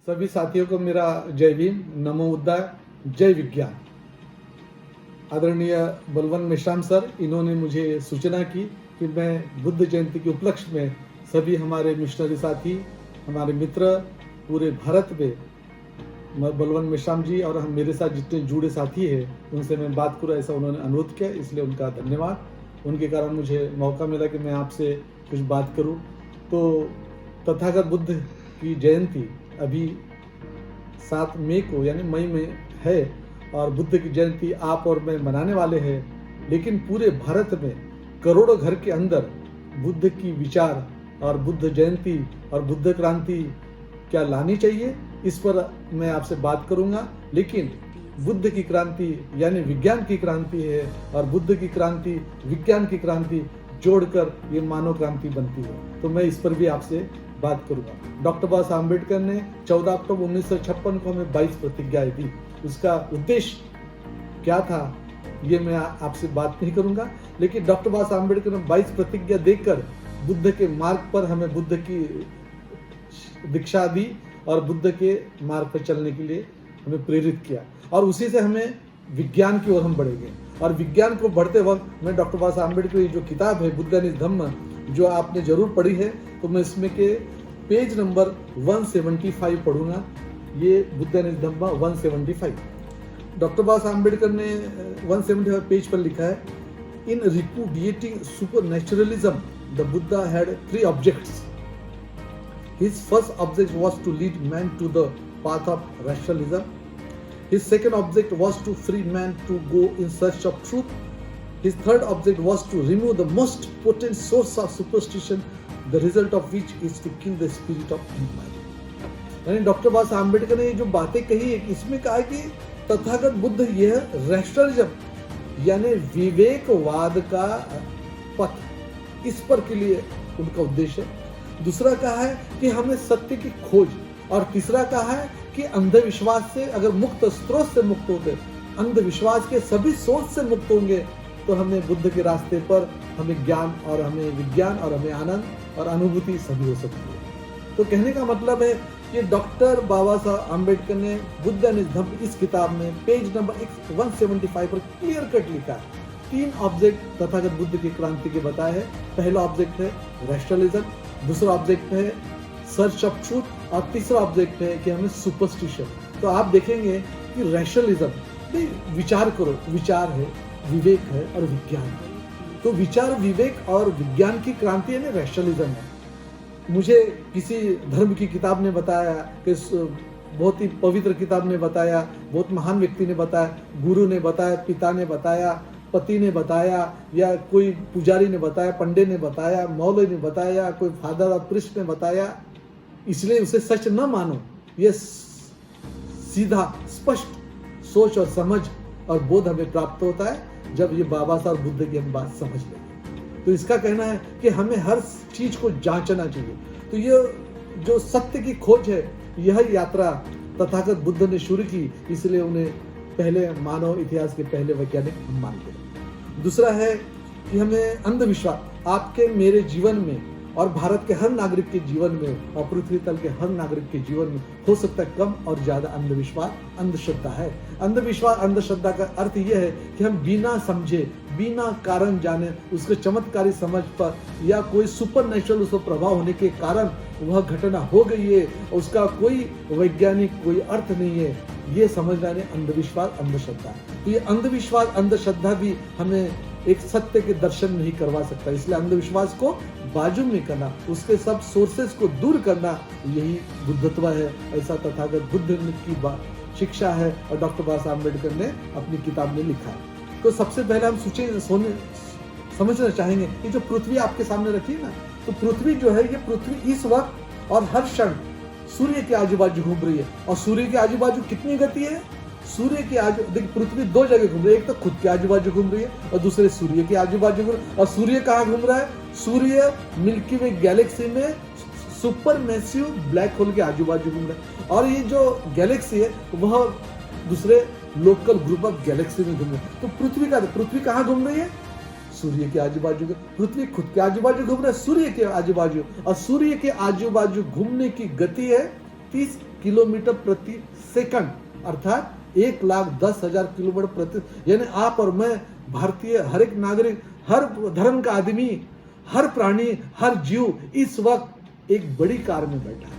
सभी साथियों को मेरा जय भीम, नमो बुद्धाय, जय विज्ञान। आदरणीय बलवंत मेश्राम सर, इन्होंने मुझे सूचना की कि मैं बुद्ध जयंती के उपलक्ष्य में सभी हमारे मिशनरी साथी, हमारे मित्र पूरे भारत में बलवंत मेश्राम जी और हम मेरे साथ जितने जुड़े साथी हैं उनसे मैं बात करूँ, ऐसा उन्होंने अनुरोध किया, इसलिए उनका धन्यवाद। उनके कारण मुझे मौका मिला कि मैं आपसे कुछ बात करूं। तो तथागत बुद्ध की जयंती अभी 7 मई को यानी मई में है और बुद्ध की जयंती आप और मैं मनाने वाले हैं, लेकिन पूरे भारत में करोड़ों घर के अंदर बुद्ध की विचार और बुद्ध जयंती और बुद्ध क्रांति क्या लानी चाहिए, इस पर मैं आपसे बात करूंगा। लेकिन बुद्ध की क्रांति यानी विज्ञान की क्रांति है और बुद्ध की क्रांति विज्ञान की क्रांति जोड़कर ये मानव क्रांति बनती है, तो मैं इस पर भी आपसे बात करूंगा। डॉक्टर बाबा साहब अम्बेडकर ने 14 अक्टूबर 1956 को हमें 22 प्रतिज्ञाएं दी। उसका उद्देश्य क्या था ये मैं आपसे बात नहीं करूंगा, लेकिन डॉक्टर बाबा साहब अम्बेडकर ने 22 प्रतिज्ञा देकर बुद्ध के मार्ग पर हमें बुद्ध की दीक्षा दी और बुद्ध के मार्ग पर चलने के लिए हमें प्रेरित किया और उसी से हमें विज्ञान की ओर हम बढ़ेंगे। और विज्ञान को बढ़ते वक्त मैं डॉक्टर बाबा साहब अम्बेडकर की जो किताब है बुद्धानिज धम्म, जो आपने जरूर पढ़ी है, तो मैं इसमें के पेज नंबर 175 पढ़ूंगा। ये बुद्धानिज धम्म 175। डॉक्टर बाबा साहब अम्बेडकर ने 175 पेज पर लिखा है, in repudiating supernaturalism the Buddha had 3 objects. His first object was to lead man to the path of rationalism. His second object was to free man to go in search of truth. His third object was to remove the most potent source of superstition, the result of which is to kill the spirit of enlightenment. यानी doctor बाबा साहब अम्बेडकर ने ये जो बातें कही है, इसमें कहा है कि तथागत बुद्ध यह रैशनलिज्म यानी विवेकवाद का पथ, इस पर के लिए उनका उद्देश्य है। दूसरा कहा है कि हमें सत्य की खोज, और तीसरा कहा है कि अंधविश्वास से अगर मुक्त स्रोत से मुक्त होते, अंधविश्वास के सभी सोर्स से मुक्त होंगे, तो हमें बुद्ध के रास्ते पर हमें ज्ञान और हमें विज्ञान और हमें आनंद और अनुभूति सभी हो सकती है। तो कहने का मतलब है कि डॉक्टर बाबा साहब अम्बेडकर ने बुद्धानिज धम्म इस किताब में पेज नंबर 175 पर क्लियर कट लिखा है। 3 ऑब्जेक्ट तथागत बुद्ध की क्रांति के बताए हैं। पहला ऑब्जेक्ट है रैशनलिज्म, दूसरा ऑब्जेक्ट है सर्च ऑफ ट्रूथ और तीसरा ऑब्जेक्ट है कि हमें सुपरस्टिशन। तो आप देखेंगे कि रैशनलिज्म, विचार करो, विचार है, विवेक है और विज्ञान है। तो विचार, विवेक और विज्ञान की क्रांति यानी रैशनलिज्म है। मुझे किसी धर्म की किताब ने बताया कि बहुत ही पवित्र किताब ने बताया, बहुत महान व्यक्ति ने बताया, गुरु ने बताया, पिता ने बताया, पति ने बताया, या कोई पुजारी ने बताया, पंडित ने बताया, मौलवी ने बताया, कोई फादर ऑफ प्रीस्ट ने बताया, इसलिए उसे सच न मानो। ये सीधा स्पष्ट सोच और समझ और बोध हमें प्राप्त होता है जब ये बाबा साहब बुद्ध की हम बात समझ लेंगे। तो इसका कहना है कि हमें हर चीज को जांचना चाहिए। तो ये जो सत्य की खोज है, यह यात्रा तथागत बुद्ध ने शुरू की, इसलिए उन्हें पहले मानव इतिहास के पहले वैज्ञानिक हम मानते हैं। दूसरा है कि हमें अंधविश्वास, आपके मेरे जीवन में और भारत के हर नागरिक के जीवन में और पृथ्वी तल के हर नागरिक के जीवन में हो सकता है कम और ज्यादा अंधविश्वास, अंधश्रद्धा है। अंधविश्वास, अंधश्रद्धा का अर्थ यह है कि हम बिना समझे, बिना कारण जाने, उसके चमत्कारी समझ पर या कोई सुपर नेचुरल उसको प्रभाव होने के कारण वह घटना हो गई है, उसका कोई वैज्ञानिक कोई अर्थ नहीं है, ये समझना है अंधविश्वास, अंधश्रद्धा। तो ये अंधविश्वास, अंधश्रद्धा भी हमें एक सत्य के दर्शन नहीं करवा सकता, इसलिए अंधविश्वास को बाजू में करना, उसके सब सोर्सेस को दूर करना, यही बुद्धत्व है। ऐसा तथागत बुद्ध की शिक्षा है और डॉक्टर बाबा साहब अम्बेडकर ने अपनी किताब में लिखा है। तो सबसे पहले हम समझना चाहेंगे कि जो पृथ्वी आपके सामने रखी है ना, तो पृथ्वी जो है, ये पृथ्वी इस वक्त और हर क्षण सूर्य के आजू बाजू घूम रही है। और सूर्य के आजू बाजू कितनी गति है? सूर्य के आजू, देखिए पृथ्वी 2 जगह घूम रही है, एक तो खुद के आजू बाजू घूम रही है और दूसरे सूर्य के आजू बाजू घूम रही है। और सूर्य कहाँ घूम रहा है? सूर्य मिल्की वे गैलेक्सी में सुपर मैसिव ब्लैक होल के आजू बाजू घूम रहा है, और ये जो गैलेक्सी है वह दूसरे लोकल ग्रुप ऑफ गैलेक्सी में घूम रही है। तो पृथ्वी कहाँ घूम रही है? सूर्य के आजू बाजू। पृथ्वी खुद के आजू बाजू घूम रहा है सूर्य के आजू बाजू, और सूर्य के आजू बाजू घूमने की गति है 30 किलोमीटर प्रति सेकंड, अर्थात 1,10,000 किलोमीटर प्रति, यानी आप और मैं, भारतीय हर एक नागरिक, हर धर्म का आदमी, हर प्राणी, हर जीव इस वक्त एक बड़ी कार में बैठा है।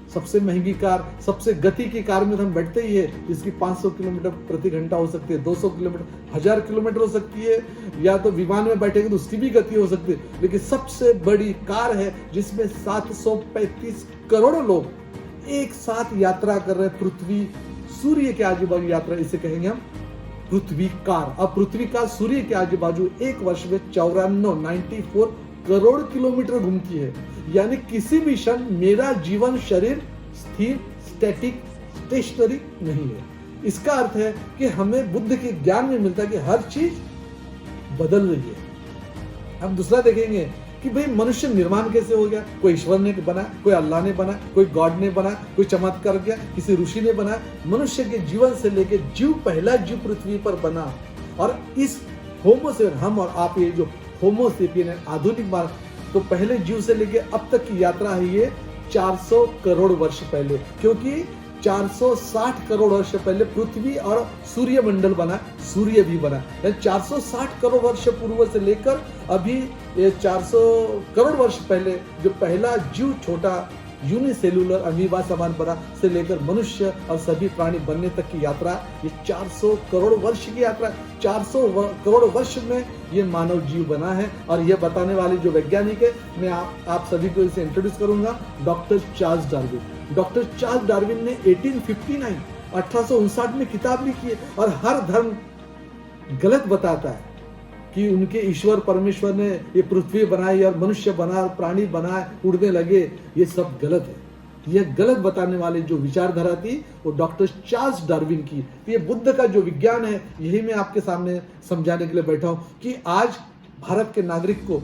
सबसे महंगी कार, सबसे गति की कार में तो हम बैठते ही है, इसकी 500 किलोमीटर प्रति घंटा हो सकती है, 200 किलोमीटर, 1000 किलोमीटर हो सकती है, या तो विमान में बैठेंगे तो उसकी भी गति हो सकती है। लेकिन सबसे बड़ी कार है जिसमें 735 करोड़ लोग एक साथ यात्रा कर रहे हैं, पृथ्वी सूर्य के आजू बाजू यात्रा, इसे कहेंगे हम पृथ्वी कार। अब पृथ्वी कार सूर्य के आजू बाजू एक वर्ष में 94 करोड़ किलोमीटर घूमती है। यानी किसी भी क्षण मेरा जीवन शरीर स्थिर, स्टैटिक, स्टेशनरी नहीं है। इसका अर्थ है कि हमें बुद्ध के ज्ञान में मिलता है कि हर चीज बदल रही है। हम दूसरा देखेंगे कि भाई मनुष्य निर्माण कैसे हो गया। कोई ईश्वर ने बना, कोई अल्लाह ने बना, कोई गॉड ने बना, कोई चमत्कार किया, किसी ऋषि ने बना। मनुष्य के जीवन से लेके जीव, पहला जीव पृथ्वी पर बना, और इस होमोसेपियन, हम और आप, ये जो होमोसेपियन है आधुनिक मानव, तो पहले जीव से लेके अब तक की यात्रा है ये 400 करोड़ वर्ष पहले, क्योंकि 460 करोड़ वर्ष पहले पृथ्वी और सूर्य मंडल बना, सूर्य भी बना। 460 करोड़ वर्ष पूर्व से लेकर अभी ये 400 करोड़ वर्ष पहले जो पहला जीव, छोटा यूनिसेलुलर अमीबा समान बना, से लेकर मनुष्य और सभी प्राणी बनने तक की यात्रा, ये 400 करोड़ वर्ष की यात्रा। 400 करोड़ वर्ष में ये मानव जीव बना है। और ये बताने वाले जो वैज्ञानिक है, मैं आप सभी को इसे इंट्रोड्यूस करूंगा, doctor Charles Darwin. Doctor Charles Darwin ने 1859 में किताब लिखी है, और हर धर्म गलत बताता है कि उनके ईश्वर परमेश्वर ने ये पृथ्वी बनाई और मनुष्य बना, प्राणी बनाए, उड़ने लगे। ये सब गलत है। ये गलत बताने वाले जो विचारधारा थी वो डॉक्टर चार्ल्स डार्विन की। ये बुद्ध का जो विज्ञान है, यही मैं आपके सामने समझाने के लिए बैठा हूं कि आज भारत के नागरिक को,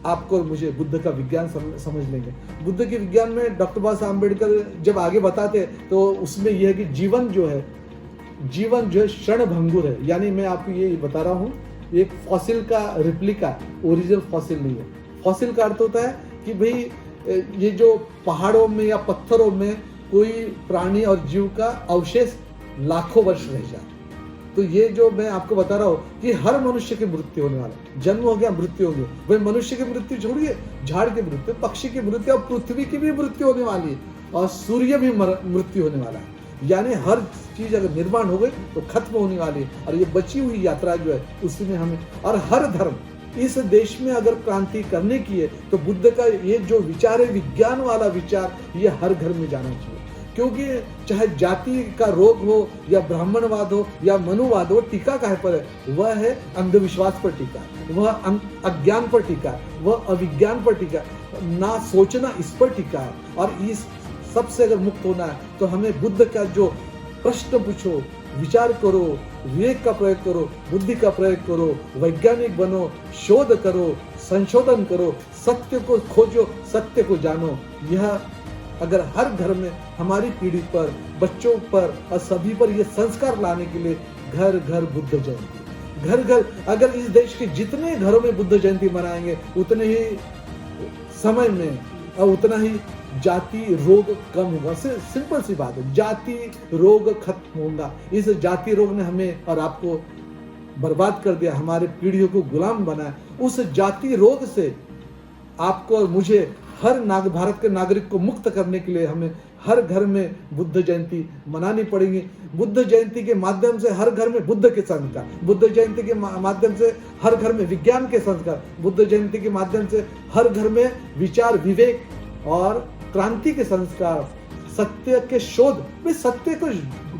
आपको और मुझे बुद्ध का विज्ञान समझ लेंगे। बुद्ध के विज्ञान में डॉक्टर बाबा साहब अम्बेडकर जब आगे बताते तो उसमें यह है कि जीवन जो है क्षण भंगुर है। यानी मैं आपको ये बता रहा हूँ, एक फॉसिल का रिप्लिका, ओरिजिनल फॉसिल नहीं है। फॉसिल का अर्थ होता है कि भाई ये जो पहाड़ों में या पत्थरों में कोई प्राणी और जीव का अवशेष लाखों वर्ष रह जाए। तो ये जो मैं आपको बता रहा हूँ कि हर मनुष्य की मृत्यु होने वाला है। जन्म हो गया, मृत्यु होगी। भाई मनुष्य की मृत्यु छोड़िए, झाड़ की मृत्यु, पक्षी की मृत्यु, और पृथ्वी की भी मृत्यु होने वाली है, और सूर्य भी मृत्यु होने वाला है। यानी हर चीज अगर निर्माण हो गई तो खत्म होने वाली है। और ये बची हुई यात्रा जो है उसी में हमें, और हर धर्म इस देश में अगर क्रांति करने की है तो बुद्ध का ये जो विचार है, विज्ञान वाला विचार, ये हर घर में जाना चाहिए। क्योंकि चाहे जाति का रोग हो या ब्राह्मणवाद हो या मनुवाद हो, टीका काहे पर है? वह है अंधविश्वास पर टीका, वह अज्ञान पर टीका, वह अविज्ञान पर टीका, ना सोचना, इस पर टीका है। और इस सबसे अगर मुक्त होना है तो हमें बुद्ध का जो प्रश्न पूछो, विचार करो, विवेक का प्रयोग करो, बुद्धि का प्रयोग करो, वैज्ञानिक बनो, शोध करो, संशोधन करो, सत्य को खोजो, सत्य को जानो। यह अगर हर घर में हमारी पीढ़ी पर, बच्चों पर और सभी पर यह संस्कार लाने के लिए घर घर बुद्ध जयंती, घर घर, अगर इस देश के जितने घरों में बुद्ध जयंती मनाएंगे उतने ही समय में और उतना ही जाति रोग कम होगा। सिंपल सी बात है, जाति रोग खत्म होगा। इस जाति रोग ने हमें और आपको बर्बाद कर दिया, हमारे पीढ़ियों को गुलाम बनाया। उस जाति रोग से आपको और मुझे, हर भारत के नागरिक को मुक्त करने के लिए हमें हर घर में बुद्ध जयंती मनानी पड़ेगी। बुद्ध जयंती के माध्यम से हर घर में बुद्ध के संस्कार, बुद्ध जयंती के माध्यम से हर घर में विज्ञान के संस्कार, बुद्ध जयंती के माध्यम से हर घर में विचार, विवेक और क्रांति के संस्कार, सत्य के शोध। में सत्य को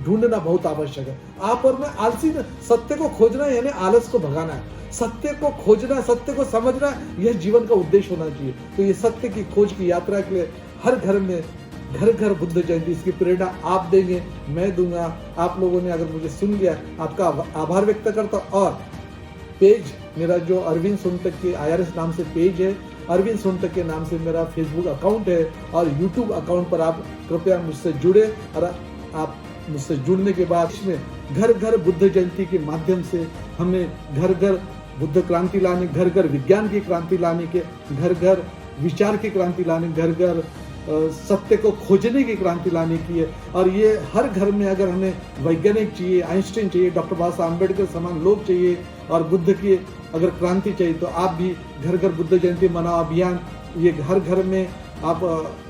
ढूंढना बहुत आवश्यक है। आप और मैं आलसी, सत्य को खोजना यानी आलस को भगाना है। सत्य को खोजना, सत्य को समझना, यह जीवन का उद्देश्य होना चाहिए। तो ये सत्य की खोज की यात्रा के लिए हर घर में, घर घर बुद्ध जयंती, इसकी प्रेरणा आप देंगे, मैं दूंगा। आप लोगों ने अगर मुझे सुन लिया, आपका आभार व्यक्त करता। और पेज मेरा जो अरविंद सोनटक के IRS नाम से पेज है, अरविंद सोनटक के नाम से मेरा फेसबुक अकाउंट है, और यूट्यूब अकाउंट पर आप कृपया मुझसे जुड़े। और आप मुझसे जुड़ने के बाद इसमें घर घर बुद्ध जयंती के माध्यम से हमें घर घर बुद्ध क्रांति लाने, घर घर विज्ञान की क्रांति लाने के, घर घर विचार की क्रांति लाने, घर घर सत्य को खोजने की क्रांति लाने की है। और ये हर घर में अगर हमें वैज्ञानिक चाहिए, आइंस्टाइन चाहिए, डॉक्टर बाबा साहब अम्बेडकर समान लोग चाहिए और बुद्ध की अगर क्रांति चाहिए तो आप भी घर घर बुद्ध जयंती मनाओ अभियान, ये घर घर में आप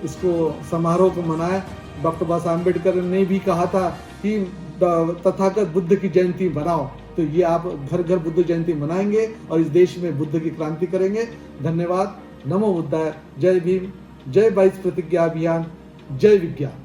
इसको समारोह को मनाएं। डॉक्टर बाबा साहब अम्बेडकर ने भी कहा था कि तथागत बुद्ध की जयंती मनाओ, तो ये आप घर घर बुद्ध जयंती मनाएंगे और इस देश में बुद्ध की क्रांति करेंगे। धन्यवाद। नमो बुद्धाय। जय भीम। जय 22 प्रतिज्ञा अभियान। जय विज्ञान।